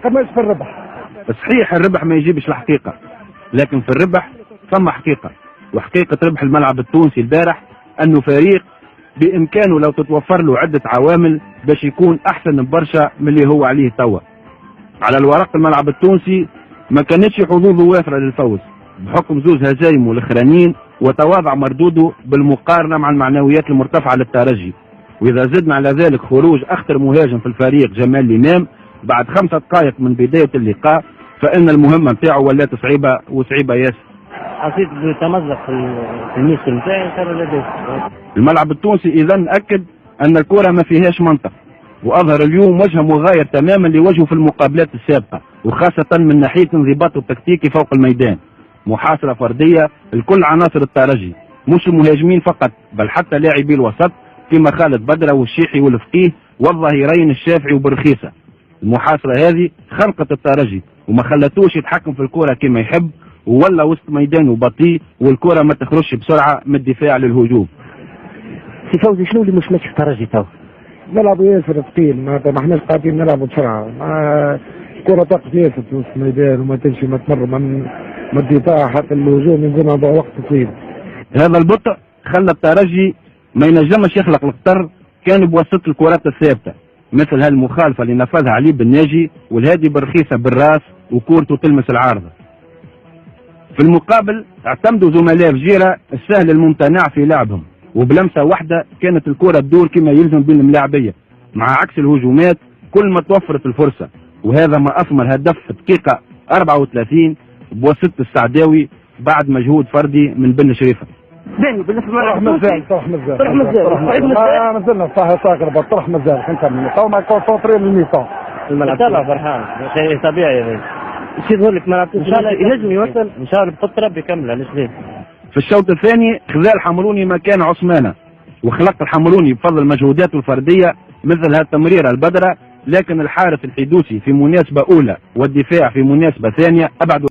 حكمناش في الربح. صحيح الربح ما يجيبش الحقيقة، لكن في الربح ثم حقيقة، وحقيقة ربح الملعب التونسي البارح أنه فريق بإمكانه لو تتوفر له عدة عوامل باش يكون أحسن برشا من اللي هو عليه توا. على الورق الملعب التونسي ما كانتش حظوظه وافرة للفوز بحكم زوز هزايمه الاخرانيين وتواضع مردوده بالمقارنة مع المعنويات المرتفعة للترجي. وإذا زدنا على ذلك خروج أخطر مهاجم في الفريق جمال الإمام بعد 5 دقائق من بداية اللقاء، فإن المهمة نتاعه ولات صعيبة وصعيبة ياسر. حسيت بتمزق في الموسم نتاعي صار لديه. الملعب التونسي إذا أكد أن الكرة ما فيهاش منطق، وأظهر اليوم وجه مغاير تماما لوجهه في المقابلات السابقة، وخاصة من ناحية انضباطه التكتيكي فوق الميدان. محاصرة فردية لكل عناصر الترجي، مش المهاجمين فقط بل حتى لاعبي الوسط كما خالد بدرة والشيحي والفقيه والظهيرين الشافعي وبرخيصة. المحاصرة هذه خلقت الترجي وما خلتوش يتحكم في الكرة كما يحب، ولا وسط ميدانه بطيء والكرة ما تخرجش بسرعة من الدفاع للهجوم. سي فوزي شنو اللي مش ماشي في الترجي تو؟ نلعبوا ياسر ثقيل، ما احناش قاعدين نلعبوا بسرعة، الكرة تقف ياسر في وسط الميدان وما تمشي ما تمر من الدفاع حتى الهجوم ينزل وقت طويل. هذا البطء خلى الترجي ما ينجمش يخلق الخطر كان بواسطة الكرات الثابتة، مثل هالمخالفة اللي نفذها علي بن ناجي والهادي برخيصة بالراس وكورته تلمس العارضة. في المقابل اعتمدوا زملاء فجيرة السهل الممتنع في لعبهم، وبلمسة واحدة كانت الكرة تدور كما يلزم بين الملاعبية، مع عكس الهجومات كل ما توفرت الفرصة. وهذا ما أثمر هدف في دقيقة 34 بواسطة السعداوي بعد مجهود فردي من بن شريفة. باهي بالنسبه طرح مازال ما زلنا صح ساكر طرح مازال نكمل تو ما كونسونطري للميطون الملعب تبع فرحان شيء طبيعي هذا شي يظهر لك ملعب ان شاء الله ينجم يوصل ان شاء الله بخط ربي يكمل علاش ليه. في الشوط الثاني خذا الحمروني مكان عثمانة وخلق الحمروني بفضل مجهوداته الفردية مثل هالتمريرة البدرة، لكن الحارس الحدوسي في مناسبة أولى والدفاع في مناسبة ثانية أبعدوا